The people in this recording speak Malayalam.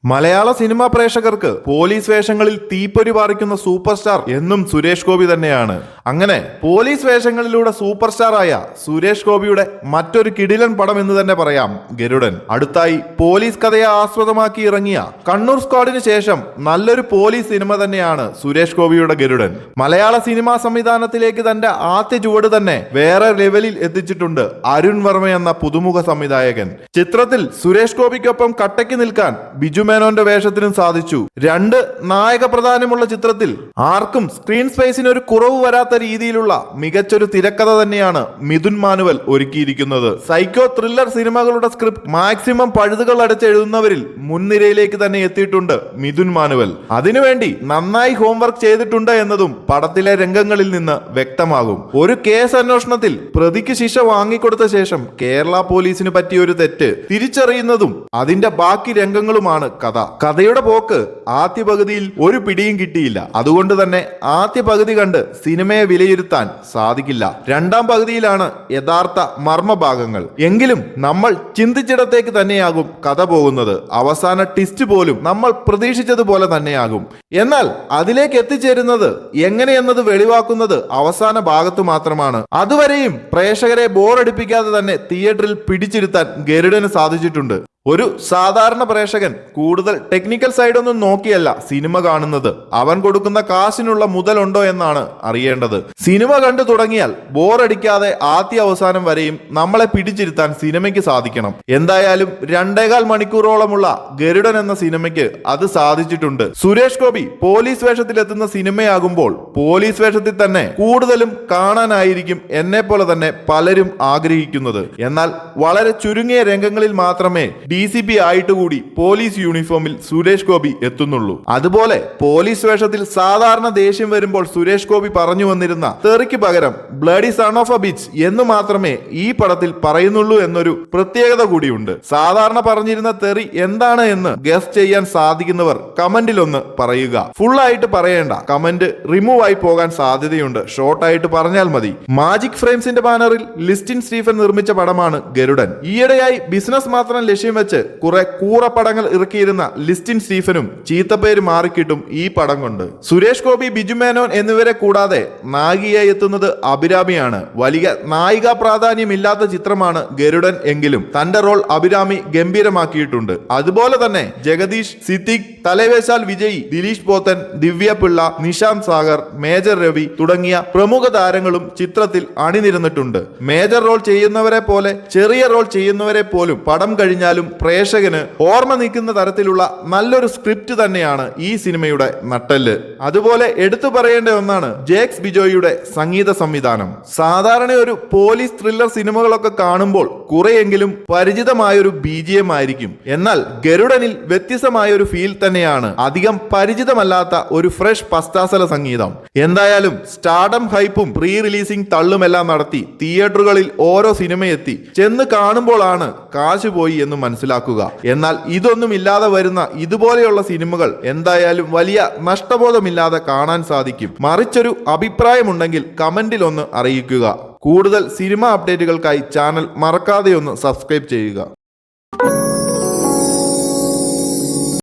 മലയാള സിനിമാ പ്രേക്ഷകർക്ക് പോലീസ് വേഷങ്ങളിൽ തീപ്പൊരി പാറിക്കുന്ന സൂപ്പർ സ്റ്റാർ എന്നും സുരേഷ് ഗോപി തന്നെയാണ്. അങ്ങനെ പോലീസ് വേഷങ്ങളിലൂടെ സൂപ്പർ സ്റ്റാർ ആയ സുരേഷ് ഗോപിയുടെ മറ്റൊരു കിടിലൻ പടം എന്ന് തന്നെ പറയാം ഗരുഡൻ. അടുത്തായി പോലീസ് കഥയെ ആസ്പദമാക്കി ഇറങ്ങിയ കണ്ണൂർ സ്ക്വാഡിന് ശേഷം നല്ലൊരു പോലീസ് സിനിമ തന്നെയാണ് സുരേഷ് ഗോപിയുടെ ഗരുഡൻ. മലയാള സിനിമാ സംവിധാനത്തിലേക്ക് തന്റെ ആദ്യ ചുവട് തന്നെ വേറെ ലെവലിൽ എത്തിച്ചിട്ടുണ്ട് അരുൺ വർമ്മ എന്ന പുതുമുഖ സംവിധായകൻ. ചിത്രത്തിൽ സുരേഷ് ഗോപിക്കൊപ്പം കട്ടയ്ക്ക് നിൽക്കാൻ ബിജു മേനോന്റെ വേഷത്തിനും സാധിച്ചു. രണ്ട് നായക പ്രധാനമുള്ള ചിത്രത്തിൽ ആർക്കും സ്ക്രീൻ സ്പേസിന് ഒരു കുറവ് വരാത്ത രീതിയിലുള്ള മികച്ചൊരു തിരക്കഥ തന്നെയാണ് മിഥുൻ മാനുവൽ ഒരുക്കിയിരിക്കുന്നത്. സൈക്കോ ത്രില്ലർ സിനിമകളുടെ സ്ക്രിപ്റ്റ് മാക്സിമം പഴുതുകൾ അടച്ചെഴുതുന്നവരിൽ മുൻനിരയിലേക്ക് തന്നെ എത്തിയിട്ടുണ്ട് മിഥുൻ മാനുവൽ. അതിനുവേണ്ടി നന്നായി ഹോംവർക്ക് ചെയ്തിട്ടുണ്ട് എന്നതും പടത്തിലെ രംഗങ്ങളിൽ നിന്ന് വ്യക്തമാകും. ഒരു കേസ് അന്വേഷണത്തിൽ പ്രതിക്ക് ശിക്ഷ വാങ്ങിക്കൊടുത്ത ശേഷം കേരള പോലീസിന് പറ്റിയ ഒരു തെറ്റ് തിരിച്ചറിയുന്നതും അതിന്റെ ബാക്കി രംഗങ്ങളുമാണ് കഥയുടെ പോക്ക് ആദ്യ പകുതിയിൽ ഒരു പിടിയും കിട്ടിയില്ല. അതുകൊണ്ട് തന്നെ ആദ്യ പകുതി കണ്ട് സിനിമയെ വിലയിരുത്താൻ സാധിക്കില്ല. രണ്ടാം പകുതിയിലാണ് യഥാർത്ഥ മർമ്മഭാഗങ്ങൾ. എങ്കിലും നമ്മൾ ചിന്തിച്ചിടത്തേക്ക് തന്നെയാകും കഥ പോകുന്നത്. അവസാന ട്വിസ്റ്റ് പോലും നമ്മൾ പ്രതീക്ഷിച്ചതുപോലെ തന്നെയാകും. എന്നാൽ അതിലേക്ക് എത്തിച്ചേരുന്നത് എങ്ങനെയെന്നത് വെളിവാക്കുന്നത് അവസാന ഭാഗത്തു മാത്രമാണ്. അതുവരെയും പ്രേക്ഷകരെ ബോറടിപ്പിക്കാതെ തന്നെ തിയേറ്ററിൽ പിടിച്ചിരുത്താൻ ഗരുഡന് സാധിച്ചിട്ടുണ്ട്. ഒരു സാധാരണ പ്രേക്ഷകൻ കൂടുതൽ ടെക്നിക്കൽ സൈഡൊന്നും നോക്കിയല്ല സിനിമ കാണുന്നത്. അവൻ കൊടുക്കുന്ന കാശിനുള്ള മുതലുണ്ടോ എന്നാണ് അറിയേണ്ടത്. സിനിമ കണ്ടു തുടങ്ങിയാൽ ബോറടിക്കാതെ ആദ്യ അവസാനം വരെയും നമ്മളെ പിടിച്ചിരുത്താൻ സിനിമയ്ക്ക് സാധിക്കണം. എന്തായാലും 2.25 മണിക്കൂറോളമുള്ള ഗരുഡൻ എന്ന സിനിമയ്ക്ക് അത് സാധിച്ചിട്ടുണ്ട്. സുരേഷ് ഗോപി പോലീസ് വേഷത്തിലെത്തുന്ന സിനിമയാകുമ്പോൾ പോലീസ് വേഷത്തിൽ തന്നെ കൂടുതലും കാണാനായിരിക്കും എന്നെ പോലെ തന്നെ പലരും ആഗ്രഹിക്കുന്നത്. എന്നാൽ വളരെ ചുരുങ്ങിയ രംഗങ്ങളിൽ മാത്രമേ DCP ആയിട്ട് കൂടി പോലീസ് യൂണിഫോമിൽ സുരേഷ് ഗോപി എത്തുന്നുള്ളൂ. അതുപോലെ പോലീസ് വേഷത്തിൽ സാധാരണ ദേഷ്യം വരുമ്പോൾ സുരേഷ് ഗോപി പറഞ്ഞു വന്നിരുന്ന തെറിക്ക് പകരം bloody son of A bitch എന്ന് മാത്രമേ ഈ പടത്തിൽ പറയുന്നുള്ളൂ എന്നൊരു പ്രത്യേകത കൂടിയുണ്ട്. സാധാരണ പറഞ്ഞിരുന്ന തെറി എന്താണ് എന്ന് ഗസ് ചെയ്യാൻ സാധിക്കുന്നവർ കമന്റിൽ ഒന്ന് പറയുക. ഫുൾ ആയിട്ട് പറയേണ്ട, കമന്റ് റിമൂവ് ആയി പോകാൻ സാധ്യതയുണ്ട്. ഷോർട്ട് ആയിട്ട് പറഞ്ഞാൽ മതി. മാജിക് ഫ്രെയിംസിന്റെ ബാനറിൽ ലിസ്റ്റിൻ സ്റ്റീഫൻ നിർമ്മിച്ച പടമാണ് ഗരുഡൻ. ഈയിടെയായി ബിസിനസ് മാത്രം ലക്ഷ്യം വെച്ച് കുറെ കൂറപ്പടങ്ങൾ ഇറക്കിയിരുന്ന ലിസ്റ്റിൻ സ്റ്റീഫനും ചീത്തപ്പേര് മാറിക്കിട്ടും ഈ പടം കൊണ്ട്. സുരേഷ് ഗോപി, ബിജു മേനോൻ എന്നിവരെ കൂടാതെ നായികയായി എത്തുന്നത് അഭിരാമിയാണ്. വലിയ നായിക പ്രാധാന്യമില്ലാത്ത ചിത്രമാണ് ഗരുഡൻ എങ്കിലും തന്റെ റോൾ അഭിരാമി ഗംഭീരമാക്കിയിട്ടുണ്ട്. അതുപോലെ തന്നെ ജഗദീഷ്, സിദ്ദിഖ്, തലവേശാൽ വിജയ്, ദിലീഷ് പോത്തൻ, ദിവ്യ പിള്ള, നിശാന്ത് സാഗർ, മേജർ രവി തുടങ്ങിയ പ്രമുഖ താരങ്ങളും ചിത്രത്തിൽ അണിനിരന്നിട്ടുണ്ട്. മേജർ റോൾ ചെയ്യുന്നവരെ പോലെ ചെറിയ റോൾ ചെയ്യുന്നവരെ പോലും പടം കഴിഞ്ഞാലും പ്രേക്ഷകന് ഓർമ്മ നിൽക്കുന്ന തരത്തിലുള്ള നല്ലൊരു സ്ക്രിപ്റ്റ് തന്നെയാണ് ഈ സിനിമയുടെ നട്ടെല്ല്. അതുപോലെ എടുത്തു പറയേണ്ട ഒന്നാണ് ജേക്സ് ബിജോയുടെ സംഗീത സംവിധാനം. സാധാരണ ഒരു പോലീസ് ത്രില്ലർ സിനിമകളൊക്കെ കാണുമ്പോൾ കുറെയെങ്കിലും പരിചിതമായൊരു BGM ആയിരിക്കും. എന്നാൽ ഗരുഡനിൽ വ്യത്യസ്തമായൊരു ഫീൽ തന്നെയാണ്. അധികം പരിചിതമല്ലാത്ത ഒരു ഫ്രഷ് പശ്ചാത്തല സംഗീതം. എന്തായാലും സ്റ്റാർഡം ഹൈപ്പും പ്രീ റിലീസിംഗ് തള്ളുമെല്ലാം നടത്തി തിയേറ്ററുകളിൽ ഓരോ സിനിമയെത്തി ചെന്ന് കാണുമ്പോഴാണ് കാശ് പോയി എന്ന് മനസ്സിലാക്കുക. എന്നാൽ ഇതൊന്നും ഇല്ലാതെ വരുന്ന ഇതുപോലെയുള്ള സിനിമകൾ എന്തായാലും വലിയ നഷ്ടബോധമില്ലാതെ കാണാൻ സാധിക്കും. മറിച്ചൊരു അഭിപ്രായമുണ്ടെങ്കിൽ കമന്റിൽ ഒന്ന് അറിയിക്കുക. കൂടുതൽ സിനിമ അപ്ഡേറ്റുകൾക്കായി ചാനൽ മറക്കാതെ ഒന്ന് സബ്സ്ക്രൈബ് ചെയ്യുക.